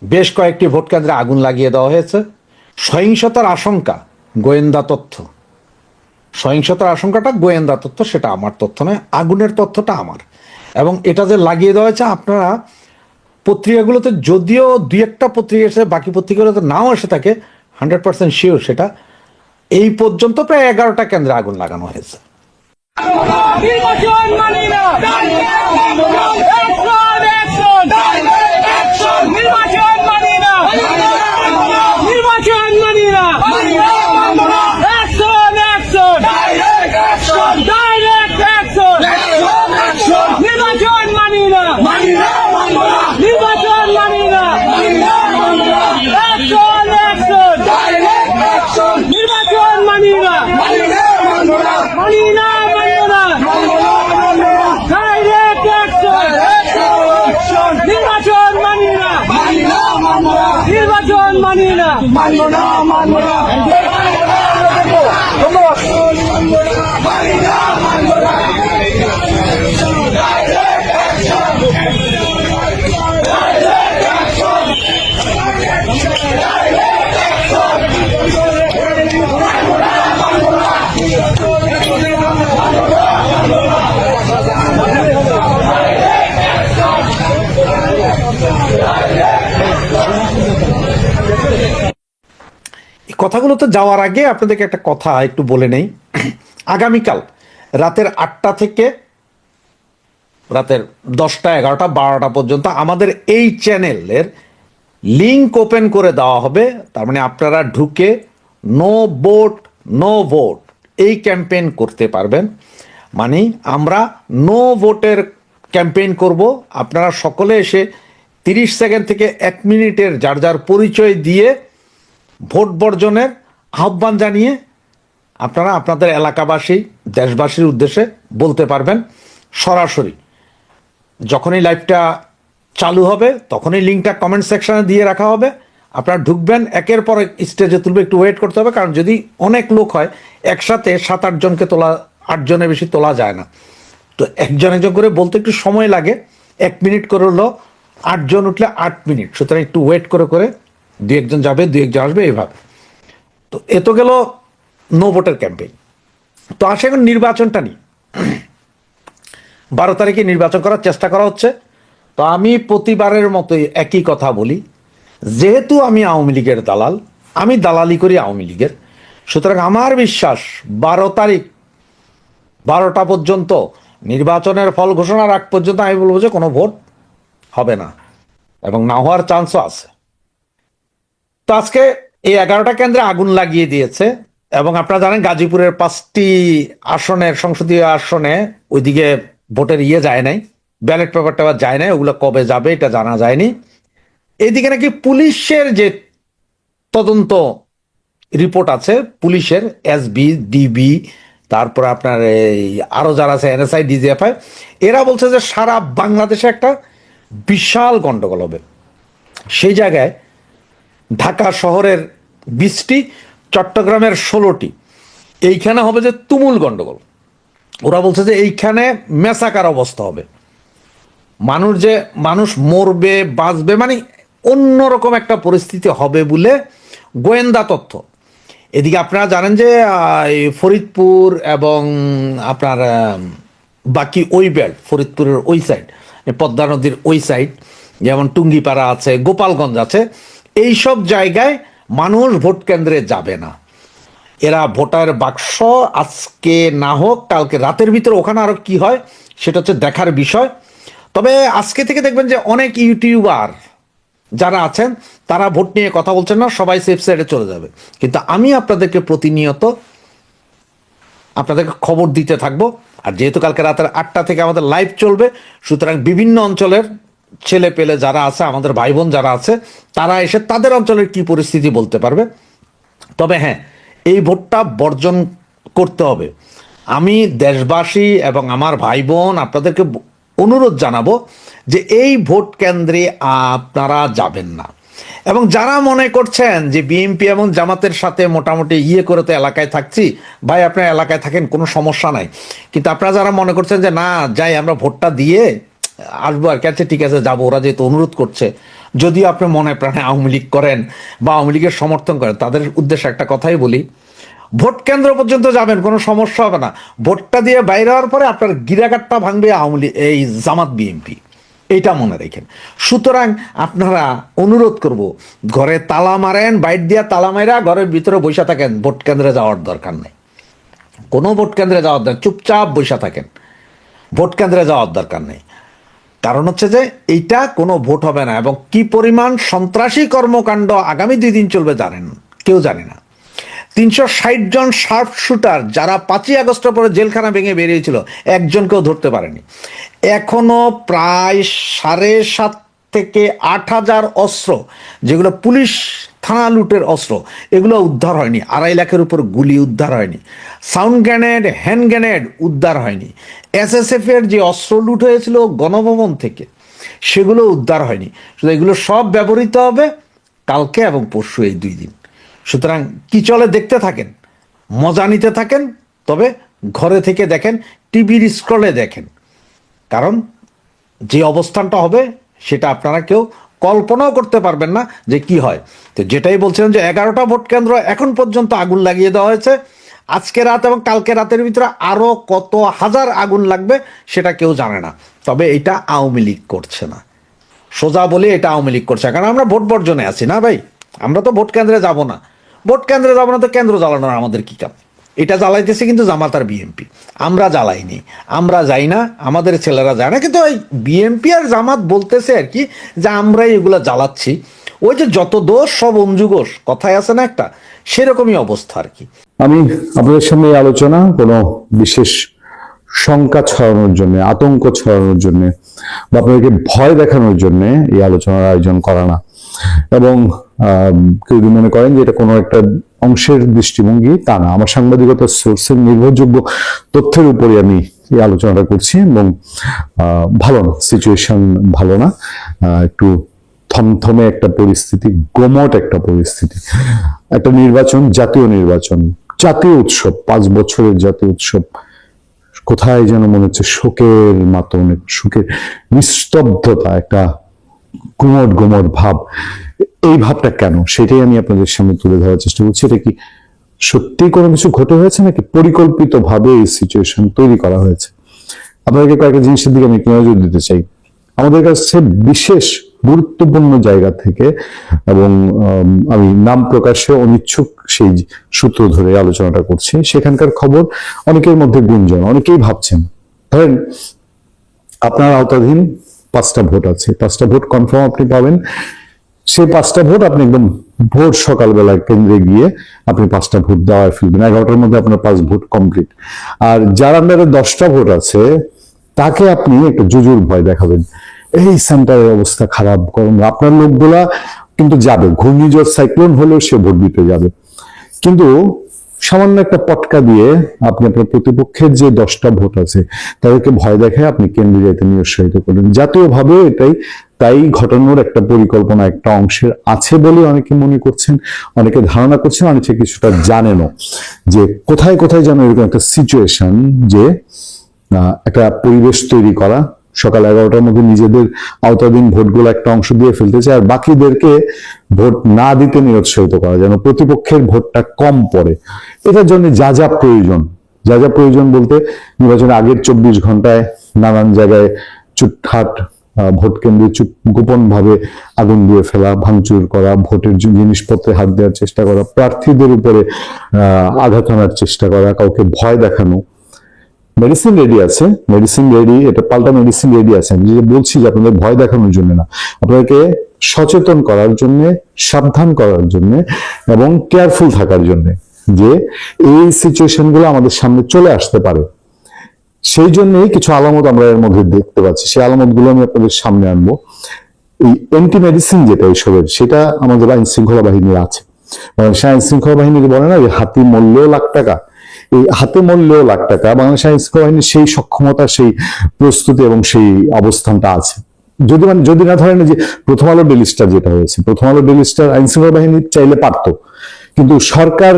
বেশ কয়েকটি ভোট কেন্দ্রে আগুন লাগিয়ে দেওয়া হয়েছে। সহিংসতার আশঙ্কা, গোয়েন্দা তথ্য। সহিংসতার আশঙ্কাটা গোয়েন্দা তথ্য, সেটা আমার তথ্য নয়, আগুনের তথ্যটা আমার। এবং এটা যে লাগিয়ে দেওয়া হয়েছে, আপনারা পত্রিকাগুলোতে যদিও দুই একটা পত্রিকা এসে, বাকি পত্রিকাগুলোতে নাও এসে থাকে, 100% শিওর সেটা এই পর্যন্ত প্রায় 11টা কেন্দ্রে আগুন লাগানো হয়েছে। নির্বাচন মানি না, নির্বাচন মানি না, নির্বাচন মানি না, অ্যাকশন অ্যাকশন, ডাইরেক্ট অ্যাকশন, নির্বাচন মানি না, নির্বাচন মানি না, অ্যাকশন অ্যাকশন, নির্বাচন মানি না, মানি না, মানি না, ডাইরেক্ট অ্যাকশন, নির্বাচন মানি না, নির্বাচন মানি না, কথাগুলোতে যাওয়ার আগে আপনাদেরকে একটা কথা একটু বলে নেই। আগামীকাল রাতের 8টা থেকে রাতের 10টা, 11টা, 12টা পর্যন্ত আমাদের এই চ্যানেলের লিংক ওপেন করে দেওয়া হবে। তার মানে আপনারা ঢুকে নো ভোট নো ভোট এই ক্যাম্পেইন করতে পারবেন। মানে আমরা নো ভোটের ক্যাম্পেইন করব। আপনারা সকলে এসে 30 সেকেন্ড থেকে 1 মিনিটের যার যার পরিচয় দিয়ে ভোট বর্জনের আহ্বান জানিয়ে আপনারা আপনাদের এলাকাবাসী, দেশবাসীর উদ্দেশ্যে বলতে পারবেন। সরাসরি যখনই লাইভটা চালু হবে তখনই লিঙ্কটা কমেন্ট সেকশনে দিয়ে রাখা হবে। আপনারা ঢুকবেন, একের পর এক স্টেজে তুলবে, একটু ওয়েট করতে হবে, কারণ যদি অনেক লোক হয় একসাথে 7-8 জনকে তোলা, 8 জনের বেশি তোলা যায় না। তো একজন একজন করে বলতে একটু সময় লাগে, 1 মিনিট করে হলো 8 জন উঠলে 8 মিনিট, সুতরাং একটু ওয়েট করে করে 2-1 জন যাবে, 2-1 জন আসবে, এইভাবে। তো এ তো গেল নো ভোটের ক্যাম্পেইন। তো আসে এখন নির্বাচনটা নিয়ে। 12 তারিখে নির্বাচন করার চেষ্টা করা হচ্ছে। তো আমি প্রতিবারের মতোই একই কথা বলি, যেহেতু আমি আওয়ামী লীগের দালাল, আমি দালালি করি আওয়ামী লীগের, সুতরাং আমার বিশ্বাস 12 তারিখ 12টা পর্যন্ত, নির্বাচনের ফল ঘোষণার আগ পর্যন্ত আমি বলবো যে কোনো ভোট হবে না, এবং না হওয়ার চান্সও আছে। তো আজকে এই 11টা কেন্দ্রে আগুন লাগিয়ে দিয়েছে। এবং আপনারা জানেন গাজীপুরের 5টি আসনের, সংসদীয় আসনে ওইদিকে ভোটের যায় নাই, ব্যালট পেপারটা যায় নাই, ওগুলো কবে যাবে এটা জানা যায়নি। এইদিকে নাকি পুলিশের যে তদন্ত রিপোর্ট আছে, পুলিশের এসবি, ডিবি, তারপরে আপনার এই আরো যারা আছে এনএসআই, ডিজিএফআই, এরা বলছে যে সারা বাংলাদেশে একটা বিশাল গন্ডগোল হবে। সেই জায়গায় ঢাকা শহরের 20টি, চট্টগ্রামের 16টি, এইখানে হবে যে তুমুল গন্ডগোল। ওরা বলছে যে এইখানে মেসাকার অবস্থা হবে, মানুষ মরবে, বাঁচবে, মানে অন্যরকম একটা পরিস্থিতি হবে বলে গোয়েন্দা তথ্য। এদিকে আপনারা জানেন যে ফরিদপুর এবং আপনার বাকি ওই বেল্ট, ফরিদপুরের ওই সাইড, পদ্মা নদীর ওই সাইড, যেমন টুঙ্গিপাড়া আছে, গোপালগঞ্জ আছে, এইসব জায়গায় মানুষ ভোট কেন্দ্রে যাবে না। এরা ভোটার বাক্স আজকে না হোক কালকে রাতের ভিতরে ওখানে আরো কি হয় সেটা হচ্ছে দেখার বিষয়। তবে আজকে থেকে দেখবেন যে অনেক ইউটিউবার যারা আছেন তারা ভোট নিয়ে কথা বলছেন না, সবাই সেফ সাইডে চলে যাবে। কিন্তু আমি আপনাদেরকে প্রতিনিয়ত আপনাদেরকে খবর দিতে থাকবো। আর যেহেতু কালকে রাতের 8টা থেকে আমাদের লাইভ চলবে, সুতরাং বিভিন্ন অঞ্চলের ছেলে পেলে যারা আছে, আমাদের ভাই বোন যারা আছে, তারা এসে তাদের অঞ্চলের কি পরিস্থিতি বলতে পারবে। তবে হ্যাঁ, এই ভোটটা বর্জন করতে হবে। আমি দেশবাসী এবং আমার ভাই বোন আপনাদেরকে অনুরোধ জানাবো যে এই ভোট কেন্দ্রে আপনারা যাবেন না। এবং যারা মনে করছেন যে বিএনপি এবং জামাতের সাথে মোটামুটি করে তো এলাকায় থাকছি, ভাই আপনার এলাকায় থাকেন, কোনো সমস্যা নাই। কিন্তু আপনারা যারা মনে করছেন যে না যাই আমরা ভোটটা দিয়ে আসবো আর কি, আচ্ছা ঠিক আছে যাবো, ওরা যেহেতু অনুরোধ করছে, যদি আপনি মনে প্রাণে আওয়ামী লীগ করেন বা আওয়ামী লীগের সমর্থন করেন, তাদের উদ্দেশ্যে একটা কথাই বলি, ভোট কেন্দ্র পর্যন্ত যাবেন, কোনো সমস্যা হবে না। ভোটটা দিয়ে বাইরে হওয়ার পরে আপনার গিরাকাটটা ভাঙবে আওয়ামী লীগ, এই জামাত বিএনপি, এইটা মনে রাখেন। সুতরাং আপনারা, অনুরোধ করব, ঘরে তালা মারেন, বাইর দিয়া তালা মারা ঘরের ভিতরে বসে থাকেন, ভোট কেন্দ্রে যাওয়ার দরকার নেই, কোনো ভোট কেন্দ্রে যাওয়ার দরকার, চুপচাপ বসে থাকেন, ভোট কেন্দ্রে যাওয়ার দরকার নেই। কারণ হচ্ছে যে এইটা কোনো ভোট হবে না, এবং কি পরিমাণ সন্ত্রাসী কর্মকাণ্ড আগামী 2 দিন চলবে জানেন, কেউ জানে না। 360 জন শার্প শুটার যারা 5ই আগস্টের পরে জেলখানা ভেঙে বেরিয়েছিল, একজনকেও ধরতে পারেনি। এখনো প্রায় 7.5 থেকে 8,000 অস্ত্র, যেগুলো পুলিশ থানা লুটের অস্ত্র, এগুলো উদ্ধার হয়নি। 2.5 লাখের উপর গুলি উদ্ধার হয়নি। সাউন্ড গ্রেনেড, হ্যান্ড গ্রেনেড উদ্ধার হয়নি। এসএসএফ এর যে অস্ত্র লুট হয়েছিল গণভবন থেকে, সেগুলো উদ্ধার হয়নি। শুধু এগুলো সব ব্যবহৃত হবে কালকে এবং পরশু, এই 2 দিন। সুতরাং কি চলে দেখতে থাকেন, মজা নিতে থাকেন, তবে ঘরে থেকে দেখেন, টিভির স্ক্রলে দেখেন, কারণ যে অবস্থানটা হবে সেটা আপনারা কেউ কল্পনাও করতে পারবেন না যে কি হয়। তো যেটাই বলছিলাম যে 11টা ভোট কেন্দ্র এখন পর্যন্ত আগুন লাগিয়ে দেওয়া হয়েছে। আজকে রাত এবং কালকে রাতের ভিতরে আরো কত হাজার আগুন লাগবে সেটা কেউ জানে না। তবে এটা আওয়ামী লীগ করছে না, সোজা বলে এটা আওয়ামী লীগ করছে, কারণ আমরা ভোট বর্জনে আছি না ভাই। আমরা তো ভোট কেন্দ্রে যাব না, ভোট কেন্দ্রে যাব না তো কেন্দ্র জ্বালানোর আমাদের কি কাম? এটা জ্বালাইতেছে কিন্তু জামাত আর বিএনপি, আমরা জ্বালাইনি, আমরা যাই না, আমাদের ছেলেরা যায় না। কিন্তু ওই বিএনপি আর জামাত বলতেছে আর কি যে আমরাই এগুলো জ্বালাচ্ছি। ওই যে যত দোষ সব অঞ্জুগোষ কথায় আছে না একটা, সেরকমই অবস্থা আর কি। আমি আপনাদের সামনে এই আলোচনা কোনো বিশেষ শঙ্কা ছড়ানোর জন্য, আতঙ্ক ছড়ানোর জন্য বা আপনাদেরকে ভয় দেখানোর জন্য এই আলোচনার আয়োজন করা না। এবং কেউ যদি মনে করেন যে এটা কোনো একটা অংশের দৃষ্টিভঙ্গি, তা না। আমার সাংবাদিকতার সোর্সের নির্ভরযোগ্য তথ্যের উপরে আমি এই আলোচনাটা করছি। এবং ভালো না, সিচুয়েশন ভালো না, একটু থমথমে একটা পরিস্থিতি, গোমট একটা পরিস্থিতি। একটা নির্বাচন, জাতীয় নির্বাচন, জাতীয় উৎসব, 5 বছরের জাতীয় উৎসব, কোথায় যেন মনে হচ্ছে শোকের মাতন, শোকের নিস্তব্ধতা, একটা গুমট গুমট ভাব। এই ভাবটা কেন, সেটাই আমি আপনাদের সামনে তুলে ধরার চেষ্টা করছি। এটা কি সত্যি কোনো কিছু ঘটে হয়েছে নাকি পরিকল্পিত ভাবে এই সিচুয়েশন তৈরি করা হয়েছে? আপনাদেরকে কয়েকটা জিনিসের দিকে আমি একটু নজর দিতে চাই। আমাদের কাছে বিশেষ গুরুত্বপূর্ণ জায়গা থেকে, এবং আমি নাম প্রকাশে অনিচ্ছুক সেই সূত্র ধরে আলোচনাটা করছি, সেখানকার খবর অনেকের মধ্যে গুঞ্জন, অনেকেই ভাবছেন, ধরেন আপনার আওতাধীন 5টা ভোট আছে, 5টা ভোট কনফার্ম আপনি পাবেন। সেই 5টা ভোট আপনি একদম ভোর সকালবেলা কেন্দ্রে গিয়ে আপনি 5টা ভোট দেওয়ায় ফেলবেন, 11টার মধ্যে আপনার 5 ভোট কমপ্লিট। আর যার আন্ডারে 10টা ভোট আছে তাকে আপনি একটা জুজুর ভয় দেখাবেন, এই সেন্টারের অবস্থা খারাপ, কারণ আপনার লোকগুলা কিন্তু যাবে, ঘূর্ণিঝড় সাইক্লোন হলেও সে ভোট দিতে যাবে। কিন্তু সামান্য একটা পটকা দিয়ে আপনি আপনার প্রতিপক্ষের যে 10টা ভোট আছে তাদেরকে ভয় দেখায় আপনি কেন্দ্রে যেতে নিরুৎসাহিত করলেন। জাতীয়ভাবে এটাই তাই ঘটানোর একটা পরিকল্পনা একটা অংশের আছে বলে অনেকে মনে করছেন, অনেকে ধারণা করছেন, অনেকে কিছুটা জানেনও যে কোথায় কোথায় যেন এরকম একটা সিচুয়েশন, যে একটা পরিবেশ তৈরি করা, সকাল 11টার মধ্যে নিজেদের আওতাধীন ভোটগুলো একটা অংশ দিয়ে ফেলতে চায়, আর বাকিদেরকে ভোট না দিতে নিরুৎসাহিত করা, যেন প্রতিপক্ষের ভোটটা কম পড়ে। এটার জন্য যা যা প্রয়োজন, যা যা প্রয়োজন বলতে নির্বাচনের আগের 24 ঘন্টায় নানান জায়গায় চুটহাট, ভোট কেন্দ্রে গোপন ভাবে আগুন দিয়ে ফেলা, ভাঙচুর করা, ভোটের জিনিসপত্রে হাত দেওয়ার চেষ্টা করা, প্রার্থীদের উপরে আঘাত আনার চেষ্টা করা, কাউকে ভয় দেখানো। মেডিসিন রেডি আছে, মেডিসিন রেডি, এটা পাল্টা মেডিসিন রেডি আছে। আমি যে বলছি যে আপনাদের ভয় দেখানোর জন্য না, আপনাদেরকে সচেতন করার জন্য, সাবধান করার জন্য এবং কেয়ারফুল থাকার জন্য, যে এই সিচুয়েশন গুলো আমাদের সামনে চলে আসতে পারে। সেই জন্যই কিছু আলামত আমরা এর মধ্যে দেখতে পাচ্ছি, সেই আলামত গুলো আমি আপনাদের সামনে আনবো। এই অ্যান্টি মেডিসিন যেটা এইসবের, সেটা আমাদের আইন শৃঙ্খলা বাহিনীর আছে। বাংলাদেশ আইন শৃঙ্খলা বাহিনীর বলে না যে হাতি মূল্যও লাখ টাকা, এই হাতে মূল্যও লাখ টাকা। বাংলাদেশ আইন শৃঙ্খলা বাহিনীর সেই সক্ষমতা, সেই প্রস্তুতি এবং সেই অবস্থানটা আছে। যদি না ধরেন যে প্রথম আলো ডেইলি স্টার যেটা হয়েছে, প্রথম আলো ডেইলি স্টার আইন শৃঙ্খলা বাহিনী চাইলে পারতো, কিন্তু সরকার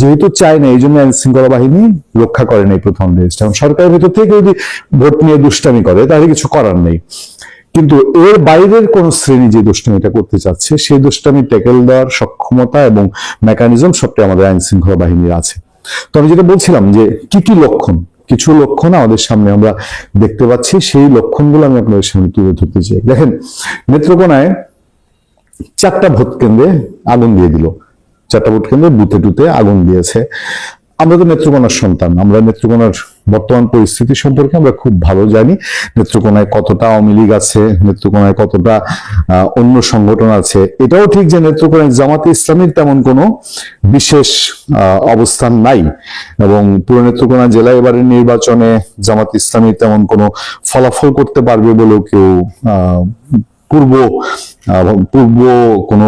যেহেতু চায় না, এই জন্য আইন শৃঙ্খলা বাহিনী রক্ষা করে নাই প্রথম ডেইলি স্টার। সরকারের ভেতর থেকে যদি ভোট নিয়ে দুষ্টামি করে তাহলে কিছু করার নেই। কিন্তু এর বাইরের কোন শ্রেণী যে দুষ্টামিটা করতে চাচ্ছে সেই দুষ্টামি ট্যাকেল দেওয়ার সক্ষমতা এবং মেকানিজম সবটাই আমাদের আইন শৃঙ্খলা বাহিনীর আছে। তো আমি যেটা বলছিলাম যে কি কি লক্ষণ, কিছু লক্ষণ আমাদের সামনে আমরা দেখতে পাচ্ছি, সেই লক্ষণগুলো আমি আপনাদের সামনে তুলে ধরতে চাই। দেখেন, নেত্রকোনায় 4টা ভোট কেন্দ্রে আগুন দিয়ে দিল, 4টা ভোট কেন্দ্রে বুথে টুতে আগুন দিয়েছে। আমরা তো নেত্রকোনার সন্তান, আমরা নেত্রকোনার বর্তমান পরিস্থিতি সম্পর্কে আমরা খুব ভালো জানি। নেত্রকোনায় কতটা আওয়ামী লীগ আছে, নেত্রকোনায় কতটা অন্য সংগঠন আছে। এটাও ঠিক যে নেত্রকোনায় জামাতে ইসলামীর তেমন কোনো বিশেষ অবস্থান নাই, এবং পুরো নেত্রকোনা জেলায় এবারের নির্বাচনে জামাতে ইসলামী তেমন কোনো ফলাফল করতে পারবে বলেও কেউ পূর্ব কোনো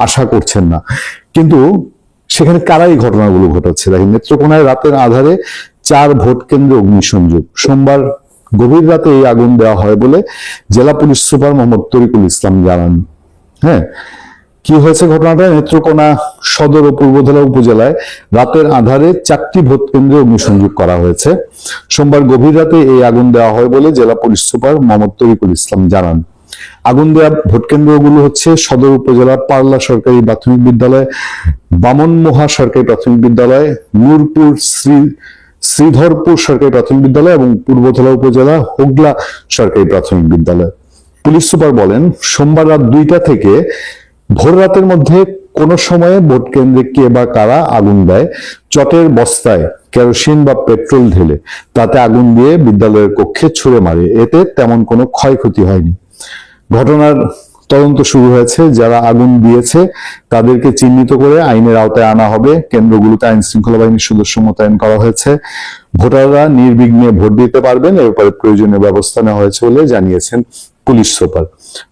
আশা করছেন না। কিন্তু সেখানে কারাই ঘটনাগুলো ঘটাচ্ছে। দেখেন, নেত্রকোনায় রাতের আধারে 4 ভোট কেন্দ্রে অগ্নিসংযোগ। সোমবার গভীর রাতে এই আগুন দেওয়া হয় বলে জেলা পুলিশ সুপার মোহাম্মদ তরিকুল ইসলাম জানান। হ্যাঁ, কি হয়েছে ঘটনাটা? নেত্রকোনা সদর ও পূর্বধলা উপজেলায় রাতের আধারে 4টি ভোট কেন্দ্রে অগ্নিসংযোগ করা হয়েছে। সোমবার গভীর রাতে এই আগুন দেওয়া হয় বলে জেলা পুলিশ সুপার মোহাম্মদ তরিকুল ইসলাম জানান। আগুন দেওয়া ভোট কেন্দ্রগুলো হচ্ছে সদর উপজেলা পারলা সরকারি প্রাথমিক বিদ্যালয়, বামনমোহা সরকারি প্রাথমিক বিদ্যালয়, নূরপুর শ্রীধরপুর সরকারি প্রাথমিক বিদ্যালয় এবং পূর্বধলা উপজেলা হোগলা সরকারি প্রাথমিক বিদ্যালয়। পুলিশ সুপার বলেন, সোমবার রাত 2টা থেকে ভোর রাতের মধ্যে কোন সময়ে ভোট কেন্দ্রে কে বা কারা আগুন দেয়, চটের বস্তায় কেরোসিন বা পেট্রোল ঢেলে তাতে আগুন দিয়ে বিদ্যালয়ের কক্ষে ছুড়ে মারে। এতে তেমন কোনো ক্ষয়ক্ষতি হয়নি। ঘটনার তদন্ত শুরু হয়েছে। যারা আগুন দিয়েছে তাদেরকে চিহ্নিত করে আইনের আওতায় আনা হবে। কেন্দ্রগুলোতে আইন শৃঙ্খলা বাহিনীর সদস্য মোতায়েন করা হয়েছে। ভোটাররা নির্বিঘ্নে ভোট দিতে পারবেন, এ ব্যাপারে প্রয়োজনীয় ব্যবস্থা নেওয়া হয়েছে বলে জানিয়েছেন পুলিশ সুপার।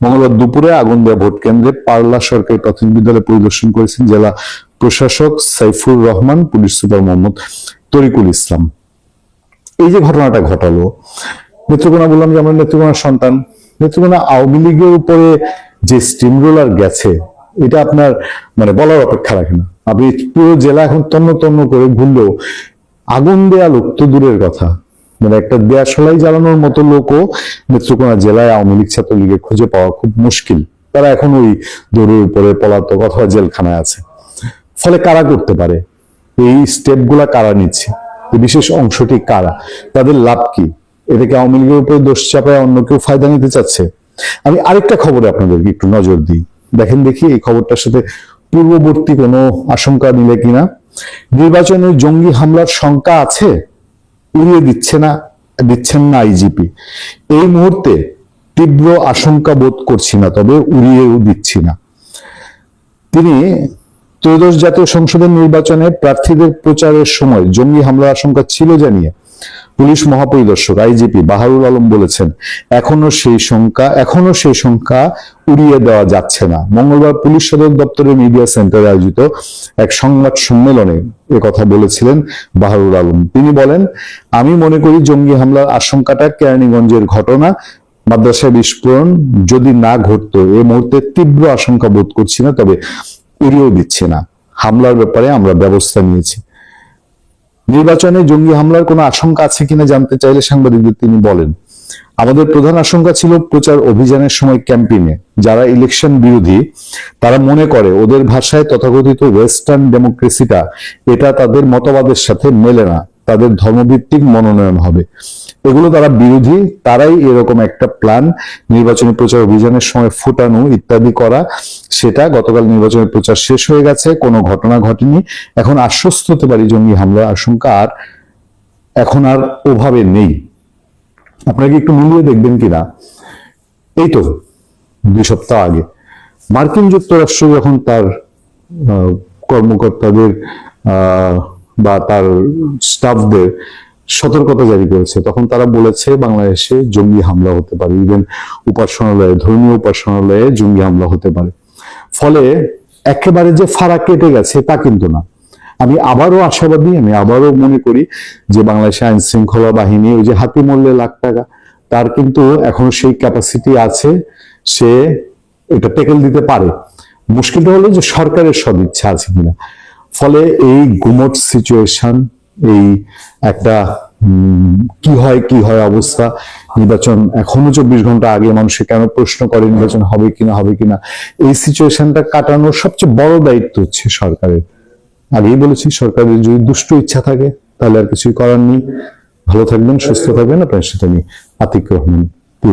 মঙ্গলবার দুপুরে আগুন দেওয়া ভোট কেন্দ্রে পারলা সরকারি প্রাথমিক বিদ্যালয় পরিদর্শন করেছেন জেলা প্রশাসক সাইফুর রহমান, পুলিশ সুপার মোহাম্মদ তরিকুল ইসলাম। এই যে ঘটনাটা ঘটালো, নেত্রকোনা, বললাম যে আমরা নেত্রকোনার সন্তান, নেত্রকোনা আওয়ামী লীগের উপরে যে স্টিম রোলার গেছে এটা আপনার বলার অপেক্ষা রাখে না। আপনি পুরো জেলা এখন তন্ন তন্ন করে ঘুরলেও আগুন দেয়া লোক তো দূরের কথা, একটা দেয়াশলাই জ্বালানোর মতো লোকও নেত্রকোনা জেলায় আওয়ামী লীগ ছাত্রলীগের খুঁজে পাওয়া খুব মুশকিল। তারা এখন ওই দৌড়ের উপরে পলাতক অথবা জেলখানায় আছে। ফলে কারা করতে পারে এই স্টেপ গুলা, কারা নিচ্ছে, বিশেষ অংশটি কারা, তাদের লাভ কি? এটাকে আওয়ামী লীগের উপরে দোষ চাপায় অন্য কেউ ফায়দা নিতে চাচ্ছে? আমি আরেকটা খবরে আপনাদেরকে একটু নজর দিই, দেখেন দেখি এই খবরটার সাথে পূর্ববর্তী কোনো আশঙ্কা মিলে কিনা। নির্বাচনে জঙ্গি হামলার শঙ্কা আছে, উড়িয়ে দিচ্ছেন না আইজিপি। এই মুহূর্তে তীব্র আশঙ্কা বোধ করছি না, তবে উড়িয়েও দিচ্ছি না। তিনি ত্রয়োদশ জাতীয় সংসদের নির্বাচনে প্রার্থীদের প্রচারের সময় জঙ্গি হামলার আশঙ্কা ছিল জানিয়ে পুলিশ মহাপরিদর্শক আইজিপি বাহারুল আলম বলেছেন, এখনো সেই সংখ্যা উড়িয়ে দেওয়া যাচ্ছে না। মঙ্গলবার পুলিশ সদর দপ্তরের মিডিয়া সেন্টারে আয়োজিত এক সংবাদ সম্মেলনে কথা বলেছিলেন বাহারুল আলম। তিনি বলেন, আমি মনে করি জঙ্গি হামলার আশঙ্কাটা কেরানীগঞ্জের ঘটনা, মাদ্রাসায় বিস্ফোরণ যদি না ঘটতো এই মুহূর্তে তীব্র আশঙ্কা বোধ করছি না, তবে উড়িয়েও দিচ্ছি না। হামলার ব্যাপারে আমরা ব্যবস্থা নিয়েছি। নির্বাচনে জঙ্গি হামলার কোনো আশঙ্কা আছে কিনা জানতে চাইলে সাংবাদিকদের তিনি বলেন, আমাদের প্রধান আশঙ্কা ছিল প্রচার অভিযানের সময় ক্যাম্পেইনে যারা ইলেকশন বিরোধী তারা মনে করে ওদের ভাষায় তথাকথিত ওয়েস্টার্ন ডেমোক্রেসিটা এটা তাদের মতবাদের সাথে মেলে না, তাদের ধর্মভিত্তিক মনোনয়ন হবে, এগুলো তারা বিরোধী, তারাই এরকম একটা প্ল্যান নির্বাচনী প্রচার অভিযানের সময় ফুটানো ইত্যাদি করা। সেটা গতকাল নির্বাচনের প্রচার শেষ হয়ে গেছে, কোনো ঘটনা ঘটেনি। এখন আশ্বস্ত হতে পারি জঙ্গি হামলার আশঙ্কা এখন আর ওভাবে নেই। আপনাকে একটু মিলিয়ে দেখবেন কিনা, এই তো 2 সপ্তাহ আগে মার্কিন যুক্তরাষ্ট্র যখন তার কর্মকর্তাদের বা তার স্টাফদের সতর্কতা জারি করেছে, তখন তারা বলেছে বাংলাদেশে জঙ্গি হামলা হতে পারে, ইভেন উপাসনালয়ে, ধর্মীয় উপাসনালয়ে জঙ্গি হামলা হতে পারে। ফলে একেবারে যে ফারাক কেটে গেছে তা কিন্তু না। আমি আবারও আশাবাদী, আমি আবারও মনে করি যে বাংলাদেশ আইন শৃঙ্খলা বাহিনী, ওই যে হাতি মরলে লাখ টাকা, তার কিন্তু এখনো সেই ক্যাপাসিটি আছে, সে এটা টেকেল দিতে পারে। মুশকিলটা হলো যে সরকারের সদিচ্ছা আছে কিনা। ফলে এই গুমট সিচুয়েশন, এই একটা কি হয় অবস্থা, নির্বাচন এখনো 24 ঘন্টা আগে মানুষকে কেন প্রশ্ন করে নির্বাচন হবে কিনা, এই সিচুয়েশনটা কাটানোর সবচেয়ে বড় দায়িত্ব হচ্ছে সরকারের। আগেই বলেছি, সরকারের যদি দুষ্ট ইচ্ছা থাকে তাহলে আর কিছুই করার নেই। ভালো থাকবেন, সুস্থ থাকবেন। আপনার সাথে আমি আতিক রহমান।